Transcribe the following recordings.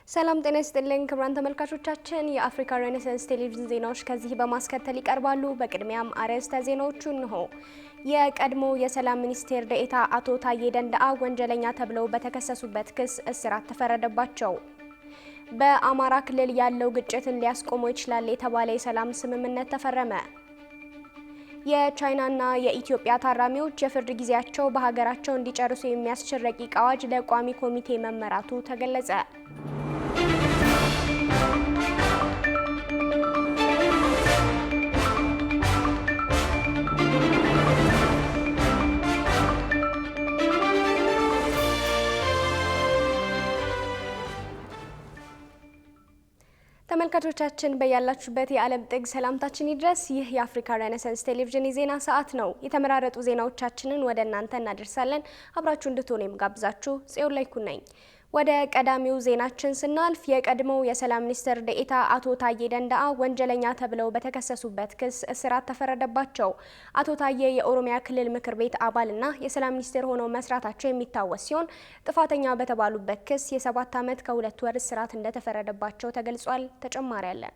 ሰላም ጤና ይስጥልኝ ክቡራን ተመልካቾቻችን የአፍሪካ ሬኔሳንስ ቴሌቪዥን ዜናዎች ከዚህ በማስከተል ይቀርባሉ። በቅድሚያም አርዕስተ ዜናዎቹን ነው። የቀድሞ የሰላም ሚኒስቴር ዴኤታ አቶ ታዬ ደንደአ ወንጀለኛ ተብለው በተከሰሱበት ክስ እስራት ተፈረደባቸው። በአማራ ክልል ያለው ግጭትን ሊያስቆመው ይችላል የተባለ የሰላም ስምምነት ተፈረመ። የቻይናና የኢትዮጵያ ታራሚዎች የፍርድ ጊዜያቸው በሀገራቸው እንዲጨርሱ የሚያስችል ረቂቅ አዋጅ ለቋሚ ኮሚቴ መመራቱ ተገለጸ። ተመልካቾቻችን በያላችሁበት የዓለም ጥግ ሰላምታችን ይድረስ። ይህ የአፍሪካ ሬኔሳንስ ቴሌቪዥን የዜና ሰዓት ነው። የተመራረጡ ዜናዎቻችንን ወደ እናንተ እናደርሳለን። አብራችሁ እንድትሆኑ የምጋብዛችሁ ጽዮን ላይኩ ነኝ። ወደ ቀዳሚው ዜናችን ስናልፍ የቀድሞው የሰላም ሚኒስትር ዴኤታ አቶ ታዬ ደንደአ ወንጀለኛ ተብለው በተከሰሱበት ክስ እስራት ተፈረደባቸው። አቶ ታዬ የኦሮሚያ ክልል ምክር ቤት አባልና የሰላም ሚኒስትር ሆነው መስራታቸው የሚታወስ ሲሆን ጥፋተኛ በተባሉበት ክስ የ7 ዓመት ከ2 ወር እስራት እንደተፈረደባቸው ተገልጿል። ተጨማሪ አለን።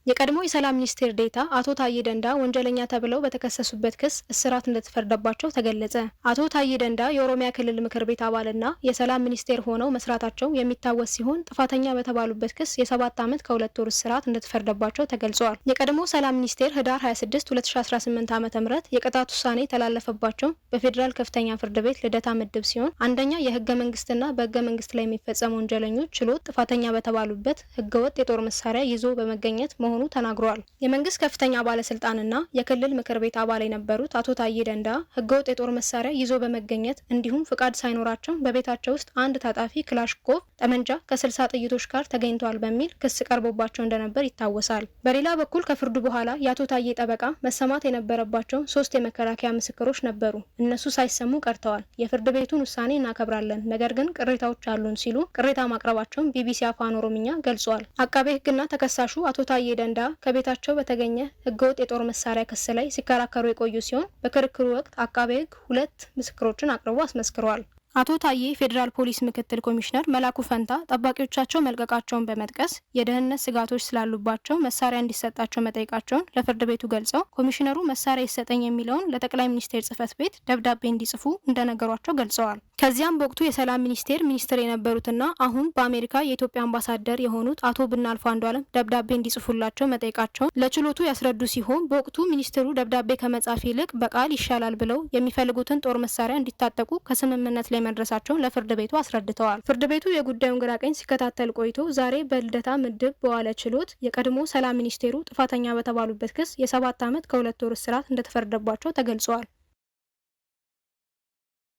የቀድሞ የሰላም ሚኒስቴር ዴኤታ አቶ ታዬ ደንደአ ወንጀለኛ ተብለው በተከሰሱበት ክስ እስራት እንደተፈረደባቸው ተገለጸ። አቶ ታዬ ደንደአ የኦሮሚያ ክልል ምክር ቤት አባልና የሰላም ሚኒስቴር ሆነው መስራታቸው የሚታወስ ሲሆን ጥፋተኛ በተባሉበት ክስ የ7 ዓመት ከ2 ወር እስራት እንደተፈረደባቸው ተገልጿል። የቀድሞ ሰላም ሚኒስቴር ህዳር 26 2018 ዓ.ም የቅጣት ውሳኔ የተላለፈባቸው በፌዴራል ከፍተኛ ፍርድ ቤት ልደታ ምድብ ሲሆን አንደኛ የህገ መንግስትና በህገ መንግስት ላይ የሚፈጸሙ ወንጀለኞች ችሎት ጥፋተኛ በተባሉበት ህገወጥ የጦር መሳሪያ ይዞ በመገኘት መሆኑ ተናግሯል። የመንግስት ከፍተኛ ባለስልጣንና የክልል ምክር ቤት አባል የነበሩት አቶ ታዬ ደንደአ ህገወጥ የጦር መሳሪያ ይዞ በመገኘት እንዲሁም ፍቃድ ሳይኖራቸው በቤታቸው ውስጥ አንድ ታጣፊ ክላሽንኮቭ ጠመንጃ ከ60 ጥይቶች ጋር ተገኝቷል በሚል ክስ ቀርቦባቸው እንደነበር ይታወሳል። በሌላ በኩል ከፍርዱ በኋላ የአቶ ታዬ ጠበቃ መሰማት የነበረባቸው 3 የመከላከያ ምስክሮች ነበሩ። እነሱ ሳይሰሙ ቀርተዋል። የፍርድ ቤቱን ውሳኔ እናከብራለን፣ ነገር ግን ቅሬታዎች አሉን ሲሉ ቅሬታ ማቅረባቸውን ቢቢሲ አፋን ኦሮምኛ ገልጿል። አቃቤ ህግና ተከሳሹ አቶ ታዬ ደንደአ ከቤታቸው በተገኘ ህገወጥ የጦር መሳሪያ ክስ ላይ ሲከራከሩ የቆዩ ሲሆን በክርክሩ ወቅት አቃቤ ህግ 2 ምስክሮችን አቅርቦ አስመስክሯል። አቶ ታዬ ፌዴራል ፖሊስ ምክትል ኮሚሽነር መላኩ ፈንታ ጠባቂዎቻቸው መልቀቃቸውን በመጥቀስ የደህንነት ስጋቶች ስላሉባቸው መሳሪያ እንዲሰጣቸው መጠየቃቸውን ለፍርድ ቤቱ ገልጸው ኮሚሽነሩ መሳሪያ ይሰጠኝ የሚለውን ለጠቅላይ ሚኒስቴር ጽህፈት ቤት ደብዳቤ እንዲጽፉ እንደነገሯቸው ገልጸዋል። ከዚያም በወቅቱ የሰላም ሚኒስቴር የነበሩትና አሁን በአሜሪካ የኢትዮጵያ አምባሳደር የሆኑት አቶ ብናልፍ አንዱዓለም ደብዳቤ እንዲጽፉላቸው መጠየቃቸውን ለችሎቱ ያስረዱ ሲሆን በወቅቱ ሚኒስትሩ ደብዳቤ ከመጻፍ ይልቅ በቃል ይሻላል ብለው የሚፈልጉትን ጦር መሳሪያ እንዲታጠቁ ከስምምነት ላይ መድረሳቸውን ለፍርድ ቤቱ አስረድተዋል። ፍርድ ቤቱ የጉዳዩን ግራቀኝ ሲከታተል ቆይቶ ዛሬ በልደታ ምድብ በዋለ ችሎት የቀድሞ ሰላም ሚኒስቴሩ ጥፋተኛ በተባሉበት ክስ የ7 ዓመት ከ2 ወር እስራት እንደተፈረደባቸው ተገልጿል።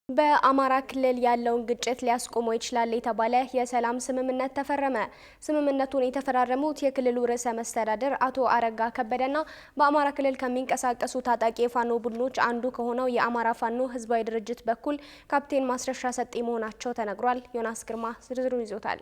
በአማራ ክልል ያለውን ግጭት ሊያስቆመው ይችላል የተባለ የሰላም ስምምነት ተፈረመ። ስምምነቱን የተፈራረሙት የክልሉ ርዕሰ መስተዳድር አቶ አረጋ ከበደና በአማራ ክልል ከሚንቀሳቀሱ ታጣቂ የፋኖ ቡድኖች አንዱ ከሆነው የአማራ ፋኖ ህዝባዊ ድርጅት በኩል ካፕቴን ማስረሻ ሰጤ መሆናቸው ተነግሯል። ዮናስ ግርማ ዝርዝሩን ይዞታል።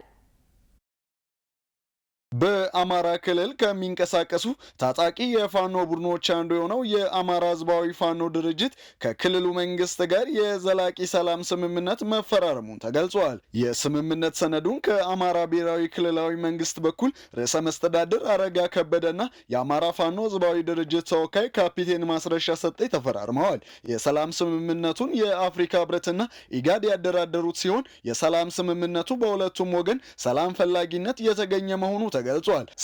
በአማራ ክልል ከሚንቀሳቀሱ ታጣቂ የፋኖ ቡድኖች አንዱ የሆነው የአማራ ህዝባዊ ፋኖ ድርጅት ከክልሉ መንግስት ጋር የዘላቂ ሰላም ስምምነት መፈራረሙን ተገልጿል። የስምምነት ሰነዱን ከአማራ ብሔራዊ ክልላዊ መንግስት በኩል ርዕሰ መስተዳድር አረጋ ከበደና የአማራ ፋኖ ህዝባዊ ድርጅት ተወካይ ካፒቴን ማስረሻ ሰጤ ተፈራርመዋል። የሰላም ስምምነቱን የአፍሪካ ህብረትና ኢጋድ ያደራደሩት ሲሆን የሰላም ስምምነቱ በሁለቱም ወገን ሰላም ፈላጊነት የተገኘ መሆኑ ተገልጿል።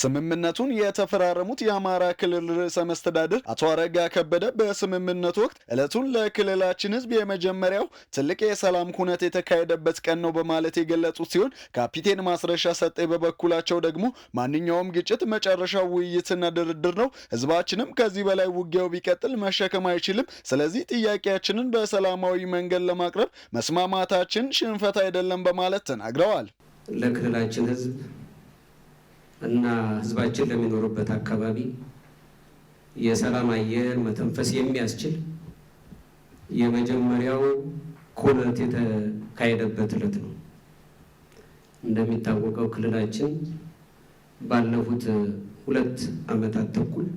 ስምምነቱን የተፈራረሙት የአማራ ክልል ርዕሰ መስተዳድር አቶ አረጋ ከበደ በስምምነቱ ወቅት ዕለቱን ለክልላችን ህዝብ የመጀመሪያው ትልቅ የሰላም ኩነት የተካሄደበት ቀን ነው በማለት የገለጹት ሲሆን ካፒቴን ማስረሻ ሰጤ በበኩላቸው ደግሞ ማንኛውም ግጭት መጨረሻው ውይይትና ድርድር ነው፣ ህዝባችንም ከዚህ በላይ ውጊያው ቢቀጥል መሸከም አይችልም፣ ስለዚህ ጥያቄያችንን በሰላማዊ መንገድ ለማቅረብ መስማማታችን ሽንፈት አይደለም በማለት ተናግረዋል። ለክልላችን ህዝብ እና ህዝባችን ለሚኖርበት አካባቢ የሰላም አየር መተንፈስ የሚያስችል የመጀመሪያው ኩነት የተካሄደበት ዕለት ነው። እንደሚታወቀው ክልላችን ባለፉት 2 ዓመታት ተኩል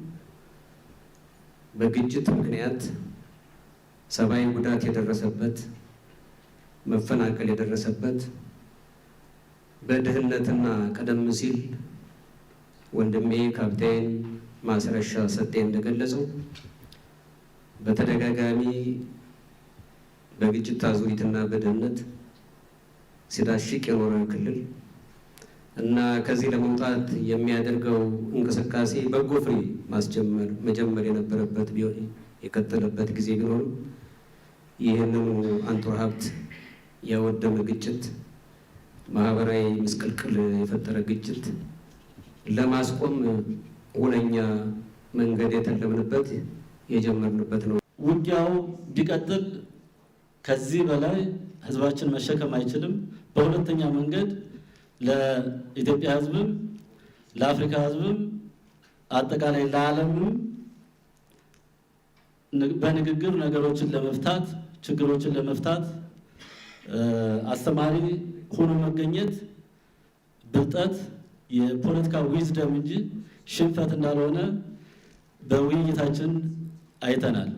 በግጭት ምክንያት ሰብአዊ ጉዳት የደረሰበት፣ መፈናቀል የደረሰበት፣ በድህነትና ቀደም ሲል ወንድሜ ካፕቴን ማስረሻ ሰጤ እንደገለጸው በተደጋጋሚ በግጭት አዙሪትና በድህነት ሲዳሽቅ የኖረ ክልል እና ከዚህ ለመውጣት የሚያደርገው እንቅስቃሴ በጎ ፍሬ መጀመር የነበረበት ቢሆን የቀጠለበት ጊዜ ቢኖርም ይህንን አንጡራ ሀብት ያወደመ ግጭት፣ ማህበራዊ ምስቅልቅል የፈጠረ ግጭት ለማስቆም ሁነኛ መንገድ የተለምንበት የጀመርንበት ነው። ውጊያው ቢቀጥል ከዚህ በላይ ህዝባችን መሸከም አይችልም። በሁለተኛ መንገድ ለኢትዮጵያ ህዝብም ለአፍሪካ ህዝብም አጠቃላይ ለዓለምም በንግግር ነገሮችን ለመፍታት ችግሮችን ለመፍታት አስተማሪ ሆኖ መገኘት ብልጠት የፖለቲካ ዊዝደም እንጂ ሽንፈት እንዳልሆነ በውይይታችን አይተናል።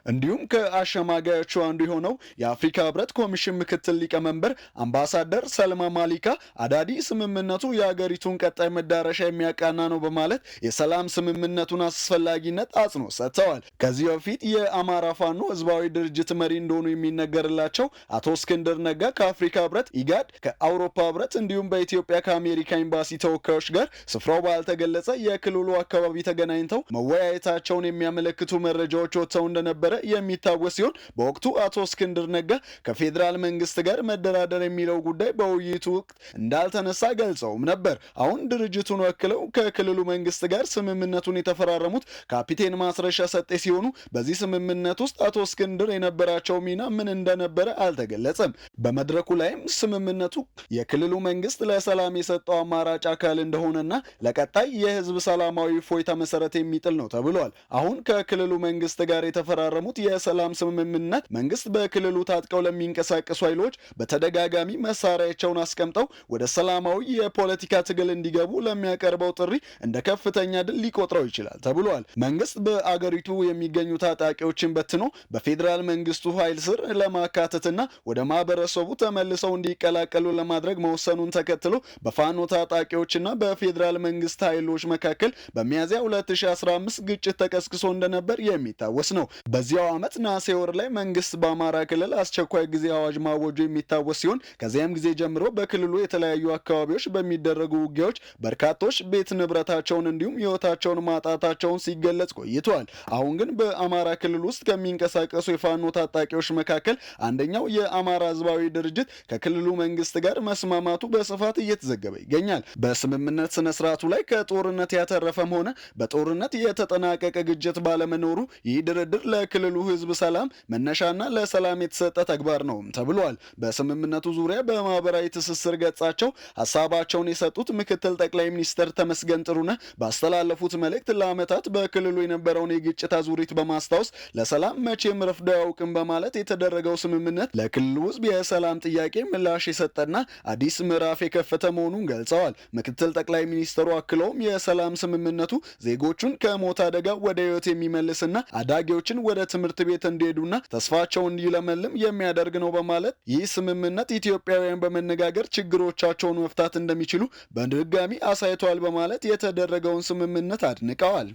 እንዲሁም ከአሸማጋዮቹ አንዱ የሆነው የአፍሪካ ህብረት ኮሚሽን ምክትል ሊቀመንበር አምባሳደር ሰልማ ማሊካ አዳዲ ስምምነቱ የሀገሪቱን ቀጣይ መዳረሻ የሚያቃና ነው በማለት የሰላም ስምምነቱን አስፈላጊነት አጽንኦት ሰጥተዋል። ከዚህ በፊት የአማራ ፋኖ ህዝባዊ ድርጅት መሪ እንደሆኑ የሚነገርላቸው አቶ እስክንድር ነጋ ከአፍሪካ ህብረት፣ ኢጋድ፣ ከአውሮፓ ህብረት እንዲሁም በኢትዮጵያ ከአሜሪካ ኤምባሲ ተወካዮች ጋር ስፍራው ባልተገለጸ የክልሉ አካባቢ ተገናኝተው መወያየታቸውን የሚያመለክቱ መረጃዎች ወጥተው እንደነበረ የሚታወስ ሲሆን በወቅቱ አቶ እስክንድር ነጋ ከፌዴራል መንግስት ጋር መደራደር የሚለው ጉዳይ በውይይቱ ወቅት እንዳልተነሳ ገልጸውም ነበር። አሁን ድርጅቱን ወክለው ከክልሉ መንግስት ጋር ስምምነቱን የተፈራረሙት ካፒቴን ማስረሻ ሰጤ ሲሆኑ በዚህ ስምምነት ውስጥ አቶ እስክንድር የነበራቸው ሚና ምን እንደነበረ አልተገለጸም። በመድረኩ ላይም ስምምነቱ የክልሉ መንግስት ለሰላም የሰጠው አማራጭ አካል እንደሆነና ለቀጣይ የህዝብ ሰላማዊ እፎይታ መሰረት የሚጥል ነው ተብሏል። አሁን ከክልሉ መንግስት ጋር የተፈራረሙት የሰላም ስምምነት መንግስት በክልሉ ታጥቀው ለሚንቀሳቀሱ ኃይሎች በተደጋጋሚ መሳሪያቸውን አስቀምጠው ወደ ሰላማዊ የፖለቲካ ትግል እንዲገቡ ለሚያቀርበው ጥሪ እንደ ከፍተኛ ድል ሊቆጥረው ይችላል ተብሏል። መንግስት በአገሪቱ የሚገኙ ታጣቂዎችን በትኖ በፌዴራል መንግስቱ ኃይል ስር ለማካተትና ወደ ማህበረሰቡ ተመልሰው እንዲቀላቀሉ ለማድረግ መወሰኑን ተከትሎ በፋኖ ታጣቂዎችና በፌዴራል መንግስት ኃይሎች መካከል በሚያዝያ 2015 ግጭት ተቀስቅሶ እንደነበር የሚታወስ ነው። በዚያው ዓመት ነሐሴ ወር ላይ መንግስት በአማራ ክልል አስቸኳይ ጊዜ አዋጅ ማወጁ የሚታወስ ሲሆን ከዚያም ጊዜ ጀምሮ በክልሉ የተለያዩ አካባቢዎች በሚደረጉ ውጊያዎች በርካቶች ቤት ንብረታቸውን እንዲሁም ህይወታቸውን ማጣታቸውን ሲገለጽ ቆይተዋል። አሁን ግን በአማራ ክልል ውስጥ ከሚንቀሳቀሱ የፋኖ ታጣቂዎች መካከል አንደኛው የአማራ ህዝባዊ ድርጅት ከክልሉ መንግስት ጋር መስማማቱ በስፋት እየተዘገበ ይገኛል። በስምምነት ስነ ስርዓቱ ላይ ከጦርነት ያተረፈም ሆነ በጦርነት የተጠናቀቀ ግጭት ባለመኖሩ ይህ ድርድር ለክልሉ ህዝብ ሰላም መነሻና ለሰላም የተሰጠ ተግባር ነው ተብሏል። በስምምነቱ ዙሪያ በማህበራዊ ትስስር ገጻቸው ሀሳባቸውን የሰጡት ምክትል ጠቅላይ ሚኒስትር ተመስገን ጥሩነህ ባስተላለፉት መልእክት ለዓመታት በክልሉ የነበረውን የግጭት አዙሪት በማስታወስ ለሰላም መቼም ረፍዶ አያውቅም በማለት የተደረገው ስምምነት ለክልሉ ህዝብ የሰላም ጥያቄ ምላሽ የሰጠና አዲስ ምዕራፍ የከፈተ መሆኑን ገልጸዋል። ምክትል ጠቅላይ ሚኒስትሩ አክለውም የሰላም ስምምነቱ ዜጎቹን ከሞት አደጋ ወደ ህይወት የሚመልስና አዳጊዎችን ወደ ትምህርት ቤት እንዲሄዱና ተስፋቸው እንዲለመልም የሚያደርግ ነው በማለት ይህ ስምምነት ኢትዮጵያውያን በመነጋገር ችግሮቻቸውን መፍታት እንደሚችሉ በድጋሚ አሳይቷል በማለት የተደረገውን ስምምነት አድንቀዋል።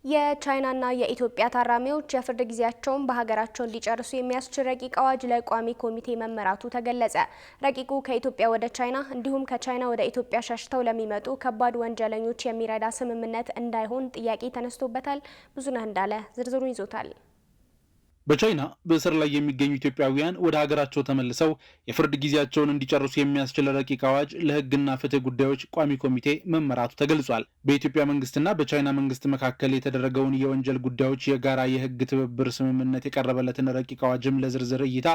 የቻይናና የኢትዮጵያ ታራሚዎች የፍርድ ጊዜያቸውን በሀገራቸው እንዲጨርሱ የሚያስችል ረቂቅ አዋጅ ለቋሚ ኮሚቴ መመራቱ ተገለጸ። ረቂቁ ከኢትዮጵያ ወደ ቻይና እንዲሁም ከቻይና ወደ ኢትዮጵያ ሸሽተው ለሚመጡ ከባድ ወንጀለኞች የሚረዳ ስምምነት እንዳይሆን ጥያቄ ተነስቶበታል። ብዙነህ እንዳለ ዝርዝሩን ይዞታል። በቻይና በእስር ላይ የሚገኙ ኢትዮጵያውያን ወደ ሀገራቸው ተመልሰው የፍርድ ጊዜያቸውን እንዲጨርሱ የሚያስችል ረቂቅ አዋጅ ለሕግና ፍትህ ጉዳዮች ቋሚ ኮሚቴ መመራቱ ተገልጿል። በኢትዮጵያ መንግስትና በቻይና መንግስት መካከል የተደረገውን የወንጀል ጉዳዮች የጋራ የሕግ ትብብር ስምምነት የቀረበለትን ረቂቅ አዋጅም ለዝርዝር እይታ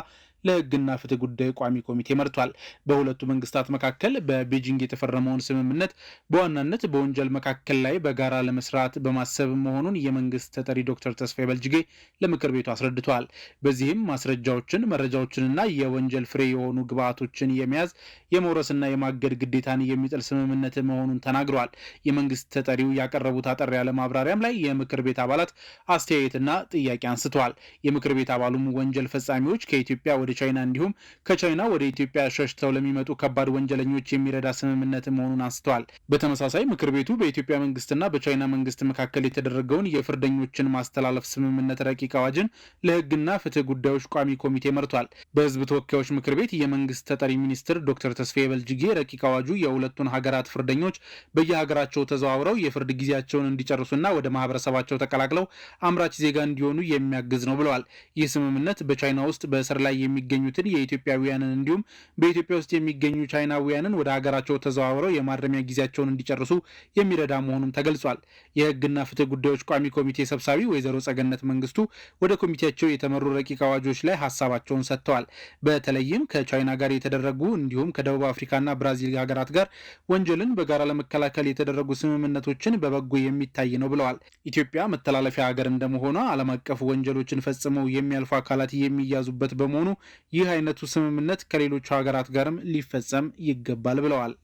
ለሕግና ፍትህ ጉዳይ ቋሚ ኮሚቴ መርቷል። በሁለቱ መንግስታት መካከል በቤጂንግ የተፈረመውን ስምምነት በዋናነት በወንጀል መካከል ላይ በጋራ ለመስራት በማሰብ መሆኑን የመንግስት ተጠሪ ዶክተር ተስፋዬ በልጅጌ ለምክር ቤቱ አስረድተዋል። አስረድተዋል። በዚህም ማስረጃዎችን፣ መረጃዎችንና የወንጀል ፍሬ የሆኑ ግብዓቶችን የመያዝ የመውረስና የማገድ ግዴታን የሚጥል ስምምነት መሆኑን ተናግረዋል። የመንግስት ተጠሪው ያቀረቡት አጠር ያለ ማብራሪያም ላይ የምክር ቤት አባላት አስተያየትና ጥያቄ አንስተዋል። የምክር ቤት አባሉም ወንጀል ፈጻሚዎች ከኢትዮጵያ ወደ ቻይና እንዲሁም ከቻይና ወደ ኢትዮጵያ ሸሽተው ለሚመጡ ከባድ ወንጀለኞች የሚረዳ ስምምነት መሆኑን አንስተዋል። በተመሳሳይ ምክር ቤቱ በኢትዮጵያ መንግስትና በቻይና መንግስት መካከል የተደረገውን የፍርደኞችን ማስተላለፍ ስምምነት ረቂቅ አዋጅን ለህግና ፍትህ ጉዳዮች ቋሚ ኮሚቴ መርቷል። በህዝብ ተወካዮች ምክር ቤት የመንግስት ተጠሪ ሚኒስትር ዶክተር ተስፋዬ በልጅጌ ረቂቅ አዋጁ የሁለቱን ሀገራት ፍርደኞች በየሀገራቸው ተዘዋውረው የፍርድ ጊዜያቸውን እንዲጨርሱና ወደ ማህበረሰባቸው ተቀላቅለው አምራች ዜጋ እንዲሆኑ የሚያግዝ ነው ብለዋል። ይህ ስምምነት በቻይና ውስጥ በእስር ላይ የሚገኙትን የኢትዮጵያውያንን እንዲሁም በኢትዮጵያ ውስጥ የሚገኙ ቻይናውያንን ወደ ሀገራቸው ተዘዋውረው የማረሚያ ጊዜያቸውን እንዲጨርሱ የሚረዳ መሆኑም ተገልጿል። የህግና ፍትህ ጉዳዮች ቋሚ ኮሚቴ ሰብሳቢ ወይዘሮ ጸገነት መንግስቱ ወደ ኮሚቴያቸው የተመሩ ረቂቅ አዋጆች ላይ ሀሳባቸውን ሰጥተዋል። በተለይም ከቻይና ጋር የተደረጉ እንዲሁም ከደቡብ አፍሪካና ብራዚል ሀገራት ጋር ወንጀልን በጋራ ለመከላከል የተደረጉ ስምምነቶችን በበጎ የሚታይ ነው ብለዋል። ኢትዮጵያ መተላለፊያ ሀገር እንደመሆኗ ዓለም አቀፍ ወንጀሎችን ፈጽመው የሚያልፉ አካላት የሚያዙበት በመሆኑ ይህ አይነቱ ስምምነት ከሌሎቹ ሀገራት ጋርም ሊፈጸም ይገባል ብለዋል።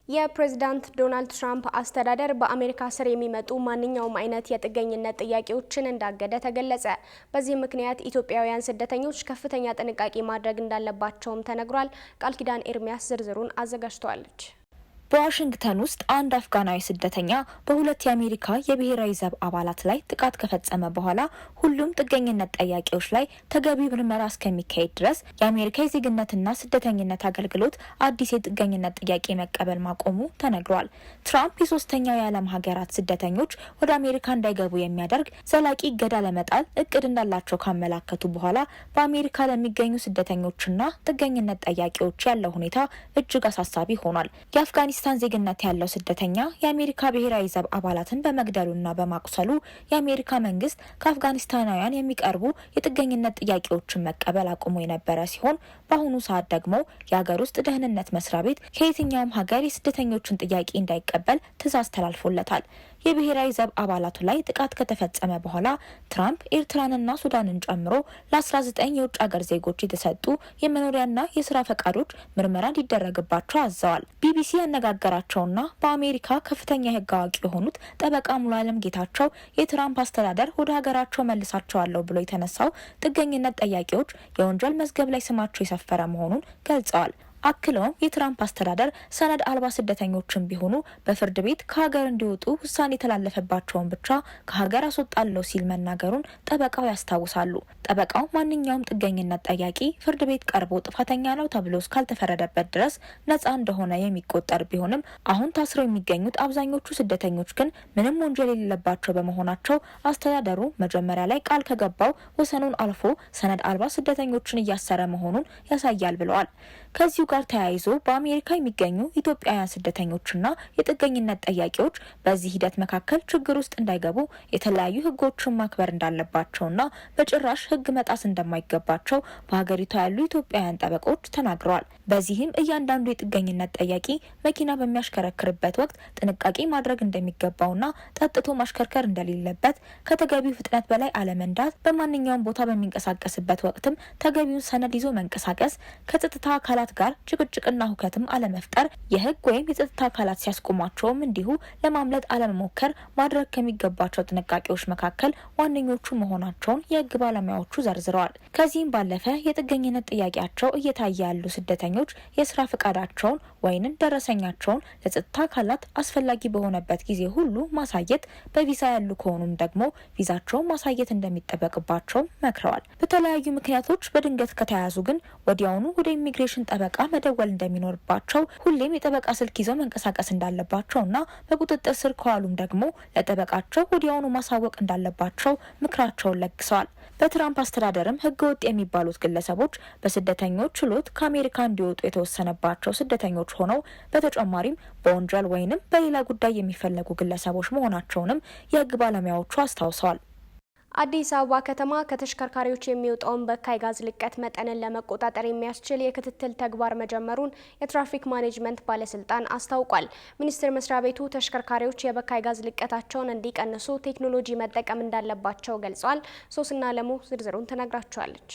የፕሬዝዳንት ዶናልድ ትራምፕ አስተዳደር በአሜሪካ ስር የሚመጡ ማንኛውም አይነት የጥገኝነት ጥያቄዎችን እንዳገደ ተገለጸ። በዚህ ምክንያት ኢትዮጵያውያን ስደተኞች ከፍተኛ ጥንቃቄ ማድረግ እንዳለባቸውም ተነግሯል። ቃል ኪዳን ኤርሚያስ ዝርዝሩን አዘጋጅተዋለች። በዋሽንግተን ውስጥ አንድ አፍጋናዊ ስደተኛ በሁለት የአሜሪካ የብሔራዊ ዘብ አባላት ላይ ጥቃት ከፈጸመ በኋላ ሁሉም ጥገኝነት ጠያቂዎች ላይ ተገቢ ምርመራ እስከሚካሄድ ድረስ የአሜሪካ የዜግነትና ስደተኝነት አገልግሎት አዲስ የጥገኝነት ጥያቄ መቀበል ማቆሙ ተነግሯል። ትራምፕ የሶስተኛው የዓለም ሀገራት ስደተኞች ወደ አሜሪካ እንዳይገቡ የሚያደርግ ዘላቂ እገዳ ለመጣል እቅድ እንዳላቸው ካመላከቱ በኋላ በአሜሪካ ለሚገኙ ስደተኞችና ጥገኝነት ጠያቂዎች ያለው ሁኔታ እጅግ አሳሳቢ ሆኗል። የአፍጋኒስታን ዜግነት ያለው ስደተኛ የአሜሪካ ብሔራዊ ዘብ አባላትን በመግደሉና በማቁሰሉ የአሜሪካ መንግስት ከአፍጋኒስታናውያን የሚቀርቡ የጥገኝነት ጥያቄዎችን መቀበል አቁሞ የነበረ ሲሆን በአሁኑ ሰዓት ደግሞ የሀገር ውስጥ ደህንነት መስሪያ ቤት ከየትኛውም ሀገር የስደተኞችን ጥያቄ እንዳይቀበል ትዕዛዝ ተላልፎለታል። የብሔራዊ ዘብ አባላቱ ላይ ጥቃት ከተፈጸመ በኋላ ትራምፕ ኤርትራንና ሱዳንን ጨምሮ ለ19 የውጭ ሀገር ዜጎች የተሰጡ የመኖሪያና የስራ ፈቃዶች ምርመራ እንዲደረግባቸው አዘዋል። ቢቢሲ ያነጋገራቸውና በአሜሪካ ከፍተኛ የህግ አዋቂ የሆኑት ጠበቃ ሙሉ አለም ጌታቸው የትራምፕ አስተዳደር ወደ ሀገራቸው መልሳቸዋለሁ ብሎ የተነሳው ጥገኝነት ጠያቂዎች የወንጀል መዝገብ ላይ ስማቸው የሰፈረ መሆኑን ገልጸዋል። አክለውም የትራምፕ አስተዳደር ሰነድ አልባ ስደተኞችን ቢሆኑ በፍርድ ቤት ከሀገር እንዲወጡ ውሳኔ የተላለፈባቸውን ብቻ ከሀገር አስወጣለሁ ሲል መናገሩን ጠበቃው ያስታውሳሉ። ጠበቃው ማንኛውም ጥገኝነት ጠያቂ ፍርድ ቤት ቀርቦ ጥፋተኛ ነው ተብሎ እስካልተፈረደበት ድረስ ነጻ እንደሆነ የሚቆጠር ቢሆንም አሁን ታስረው የሚገኙት አብዛኞቹ ስደተኞች ግን ምንም ወንጀል የሌለባቸው በመሆናቸው አስተዳደሩ መጀመሪያ ላይ ቃል ከገባው ወሰኑን አልፎ ሰነድ አልባ ስደተኞችን እያሰረ መሆኑን ያሳያል ብለዋል። ከዚሁ ጋር ተያይዞ በአሜሪካ የሚገኙ ኢትዮጵያውያን ስደተኞችና የጥገኝነት ጠያቂዎች በዚህ ሂደት መካከል ችግር ውስጥ እንዳይገቡ የተለያዩ ህጎችን ማክበር እንዳለባቸውና በጭራሽ ህግ መጣስ እንደማይገባቸው በሀገሪቷ ያሉ ኢትዮጵያውያን ጠበቆች ተናግረዋል። በዚህም እያንዳንዱ የጥገኝነት ጠያቂ መኪና በሚያሽከረክርበት ወቅት ጥንቃቄ ማድረግ እንደሚገባውና ጠጥቶ ማሽከርከር እንደሌለበት፣ ከተገቢው ፍጥነት በላይ አለመንዳት፣ በማንኛውም ቦታ በሚንቀሳቀስበት ወቅትም ተገቢውን ሰነድ ይዞ መንቀሳቀስ፣ ከጸጥታ አካላት ጋር ጭቅጭቅና ሁከትም አለመፍጠር፣ የህግ ወይም የጸጥታ አካላት ሲያስቆሟቸውም እንዲሁ ለማምለጥ አለመሞከር ማድረግ ከሚገባቸው ጥንቃቄዎች መካከል ዋነኞቹ መሆናቸውን የህግ ባለሙያዎቹ ዘርዝረዋል። ከዚህም ባለፈ የጥገኝነት ጥያቄያቸው እየታየ ያሉ ስደተኞች የስራ ፈቃዳቸውን ወይንም ደረሰኛቸውን ለጸጥታ አካላት አስፈላጊ በሆነበት ጊዜ ሁሉ ማሳየት፣ በቪዛ ያሉ ከሆኑም ደግሞ ቪዛቸውን ማሳየት እንደሚጠበቅባቸው መክረዋል። በተለያዩ ምክንያቶች በድንገት ከተያዙ ግን ወዲያውኑ ወደ ኢሚግሬሽን ጠበቃ መደወል እንደሚኖርባቸው፣ ሁሌም የጠበቃ ስልክ ይዘው መንቀሳቀስ እንዳለባቸውና በቁጥጥር ስር ከዋሉም ደግሞ ለጠበቃቸው ወዲያውኑ ማሳወቅ እንዳለባቸው ምክራቸውን ለግሰዋል። በትራምፕ አስተዳደርም ህገወጥ የሚባሉት ግለሰቦች በስደተኞች ችሎት ከአሜሪካ እንዲወጡ የተወሰነባቸው ስደተኞች ሆነው በተጨማሪም በወንጀል ወይንም በሌላ ጉዳይ የሚፈለጉ ግለሰቦች መሆናቸውንም የህግ ባለሙያዎቹ አስታውሰዋል። አዲስ አበባ ከተማ ከተሽከርካሪዎች የሚወጣውን በካይ ጋዝ ልቀት መጠንን ለመቆጣጠር የሚያስችል የክትትል ተግባር መጀመሩን የትራፊክ ማኔጅመንት ባለስልጣን አስታውቋል። ሚኒስቴር መስሪያ ቤቱ ተሽከርካሪዎች የበካይ ጋዝ ልቀታቸውን እንዲቀንሱ ቴክኖሎጂ መጠቀም እንዳለባቸው ገልጿል። ሶስና አለሙ ዝርዝሩን ትነግራቸዋለች።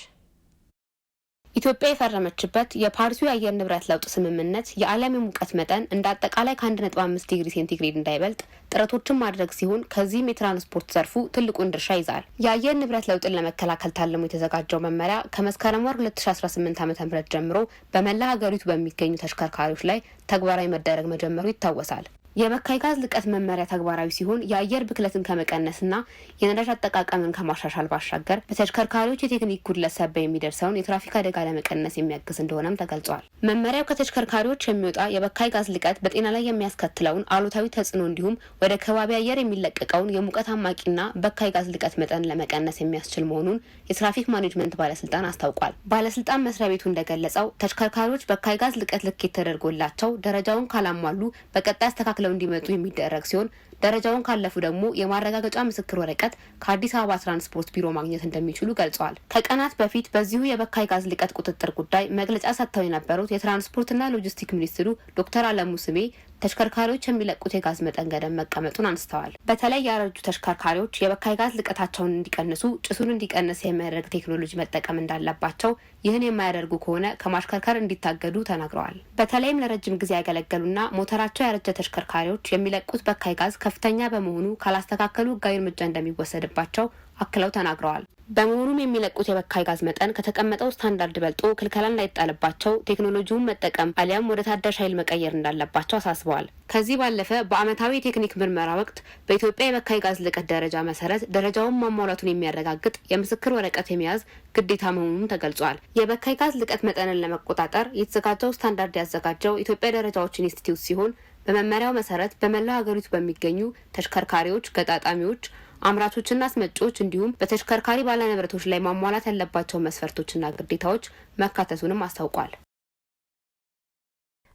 ኢትዮጵያ የፈረመችበት የፓሪሱ የአየር ንብረት ለውጥ ስምምነት የዓለም የሙቀት መጠን እንደ አጠቃላይ ከ1.5 ዲግሪ ሴንቲግሬድ እንዳይበልጥ ጥረቶችን ማድረግ ሲሆን ከዚህም የትራንስፖርት ዘርፉ ትልቁን ድርሻ ይዛል። የአየር ንብረት ለውጥን ለመከላከል ታልሞ የተዘጋጀው መመሪያ ከመስከረም ወር 2018 ዓ.ም ጀምሮ በመላ ሀገሪቱ በሚገኙ ተሽከርካሪዎች ላይ ተግባራዊ መደረግ መጀመሩ ይታወሳል። የበካይ ጋዝ ልቀት መመሪያ ተግባራዊ ሲሆን የአየር ብክለትን ከመቀነስና የነዳጅ አጠቃቀምን ከማሻሻል ባሻገር በተሽከርካሪዎች የቴክኒክ ጉድለት ሰበብ የሚደርሰውን የትራፊክ አደጋ ለመቀነስ የሚያግዝ እንደሆነም ተገልጿል። መመሪያው ከተሽከርካሪዎች የሚወጣ የበካይ ጋዝ ልቀት በጤና ላይ የሚያስከትለውን አሉታዊ ተጽዕኖ እንዲሁም ወደ ከባቢ አየር የሚለቀቀውን የሙቀት አማቂና በካይ ጋዝ ልቀት መጠን ለመቀነስ የሚያስችል መሆኑን የትራፊክ ማኔጅመንት ባለስልጣን አስታውቋል። ባለስልጣን መስሪያ ቤቱ እንደገለጸው ተሽከርካሪዎች በካይ ጋዝ ልቀት ልኬት ተደርጎላቸው ደረጃውን ካላሟሉ በቀጣይ አስተካክለው እንዲመጡ የሚደረግ ሲሆን ደረጃውን ካለፉ ደግሞ የማረጋገጫ ምስክር ወረቀት ከአዲስ አበባ ትራንስፖርት ቢሮ ማግኘት እንደሚችሉ ገልጸዋል። ከቀናት በፊት በዚሁ የበካይ ጋዝ ልቀት ቁጥጥር ጉዳይ መግለጫ ሰጥተው የነበሩት የትራንስፖርትና ሎጂስቲክ ሚኒስትሩ ዶክተር አለሙ ስሜ ተሽከርካሪዎች የሚለቁት የጋዝ መጠን ገደብ መቀመጡን አንስተዋል። በተለይ ያረጁ ተሽከርካሪዎች የበካይ ጋዝ ልቀታቸውን እንዲቀንሱ ጭሱን እንዲቀንስ የሚያደርግ ቴክኖሎጂ መጠቀም እንዳለባቸው፣ ይህን የማያደርጉ ከሆነ ከማሽከርከር እንዲታገዱ ተናግረዋል። በተለይም ለረጅም ጊዜ ያገለገሉና ሞተራቸው ያረጀ ተሽከርካሪዎች የሚለቁት በካይ ጋዝ ከፍተኛ በመሆኑ ካላስተካከሉ ሕጋዊ እርምጃ እንደሚወሰድባቸው አክለው ተናግረዋል። በመሆኑም የሚለቁት የበካይ ጋዝ መጠን ከተቀመጠው ስታንዳርድ በልጦ ክልከላ እንዳይጣልባቸው ቴክኖሎጂውን መጠቀም አሊያም ወደ ታዳሽ ኃይል መቀየር እንዳለባቸው አሳስበዋል። ከዚህ ባለፈ በአመታዊ የቴክኒክ ምርመራ ወቅት በኢትዮጵያ የበካይ ጋዝ ልቀት ደረጃ መሰረት ደረጃውን ማሟላቱን የሚያረጋግጥ የምስክር ወረቀት የመያዝ ግዴታ መሆኑን ተገልጿል። የበካይ ጋዝ ልቀት መጠንን ለመቆጣጠር የተዘጋጀው ስታንዳርድ ያዘጋጀው ኢትዮጵያ ደረጃዎች ኢንስቲትዩት ሲሆን በመመሪያው መሰረት በመላው ሀገሪቱ በሚገኙ ተሽከርካሪዎች፣ ገጣጣሚዎች፣ አምራቾችና አስመጪዎች እንዲሁም በተሽከርካሪ ባለንብረቶች ላይ ማሟላት ያለባቸው መስፈርቶችና ግዴታዎች መካተቱንም አስታውቋል።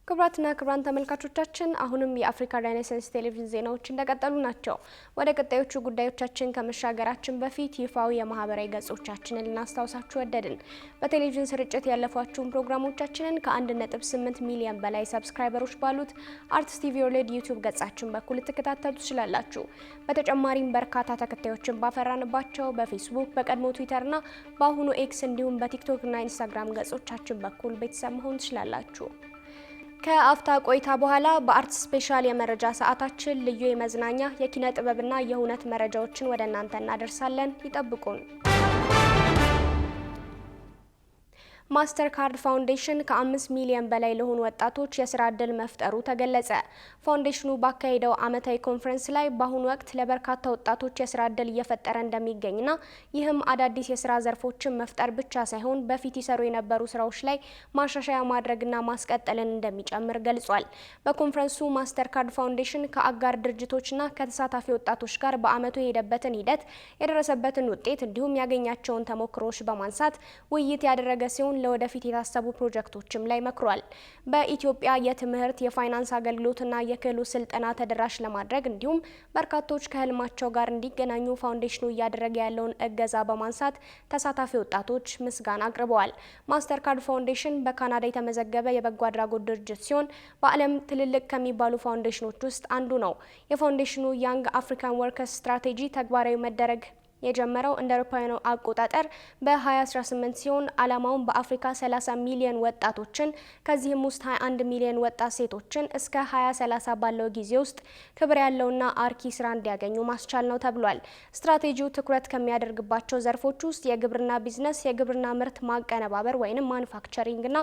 ክቡራትና ክቡራን ተመልካቾቻችን አሁንም የአፍሪካ ራይኔሰንስ ቴሌቪዥን ዜናዎች እንደቀጠሉ ናቸው። ወደ ቀጣዮቹ ጉዳዮቻችን ከመሻገራችን በፊት ይፋዊ የማህበራዊ ገጾቻችንን ልናስታውሳችሁ ወደድን። በቴሌቪዥን ስርጭት ያለፏችሁን ፕሮግራሞቻችንን ከ1.8 ሚሊዮን በላይ ሰብስክራይበሮች ባሉት አርትስ ቲቪ ወርልድ ዩቲዩብ ገጻችን በኩል ልትከታተሉ ትችላላችሁ። በተጨማሪም በርካታ ተከታዮችን ባፈራንባቸው በፌስቡክ፣ በቀድሞ ትዊተርና በአሁኑ ኤክስ እንዲሁም በቲክቶክና ኢንስታግራም ገጾቻችን በኩል ቤተሰብ መሆን ትችላላችሁ። ከአፍታ ቆይታ በኋላ በአርትስ ስፔሻል የመረጃ ሰዓታችን ልዩ የመዝናኛ የኪነ ጥበብና የሁነት መረጃዎችን ወደ እናንተ እናደርሳለን። ይጠብቁን። ማስተር ካርድ ፋውንዴሽን ከ5 ሚሊዮን በላይ ለሆኑ ወጣቶች የስራ ዕድል መፍጠሩ ተገለጸ። ፋውንዴሽኑ ባካሄደው ዓመታዊ ኮንፈረንስ ላይ በአሁኑ ወቅት ለበርካታ ወጣቶች የስራ ዕድል እየፈጠረ እንደሚገኝና ይህም አዳዲስ የስራ ዘርፎችን መፍጠር ብቻ ሳይሆን በፊት ይሰሩ የነበሩ ስራዎች ላይ ማሻሻያ ማድረግና ማስቀጠልን እንደሚጨምር ገልጿል። በኮንፈረንሱ ማስተር ካርድ ፋውንዴሽን ከአጋር ድርጅቶችና ከተሳታፊ ወጣቶች ጋር በአመቱ የሄደበትን ሂደት፣ የደረሰበትን ውጤት እንዲሁም ያገኛቸውን ተሞክሮች በማንሳት ውይይት ያደረገ ሲሆን ለወደፊት የታሰቡ ፕሮጀክቶችም ላይ መክሯል። በኢትዮጵያ የትምህርት የፋይናንስ አገልግሎትና የክህሎት ስልጠና ተደራሽ ለማድረግ እንዲሁም በርካቶች ከህልማቸው ጋር እንዲገናኙ ፋውንዴሽኑ እያደረገ ያለውን እገዛ በማንሳት ተሳታፊ ወጣቶች ምስጋና አቅርበዋል። ማስተር ካርድ ፋውንዴሽን በካናዳ የተመዘገበ የበጎ አድራጎት ድርጅት ሲሆን በዓለም ትልልቅ ከሚባሉ ፋውንዴሽኖች ውስጥ አንዱ ነው። የፋውንዴሽኑ ያንግ አፍሪካን ወርከርስ ስትራቴጂ ተግባራዊ መደረግ የጀመረው እንደ አውሮፓውያኑ አቆጣጠር በ2018 ሲሆን ዓላማውን በአፍሪካ 30 ሚሊዮን ወጣቶችን ከዚህም ውስጥ 21 ሚሊዮን ወጣት ሴቶችን እስከ 2030 ባለው ጊዜ ውስጥ ክብር ያለውና አርኪ ስራ እንዲያገኙ ማስቻል ነው ተብሏል። ስትራቴጂው ትኩረት ከሚያደርግባቸው ዘርፎች ውስጥ የግብርና ቢዝነስ፣ የግብርና ምርት ማቀነባበር ወይንም ማኑፋክቸሪንግና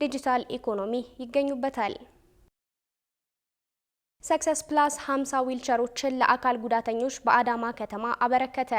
ዲጂታል ኢኮኖሚ ይገኙበታል። ሰክሰስ ፕላስ 50 ዊልቸሮችን ለአካል ጉዳተኞች በአዳማ ከተማ አበረከተ።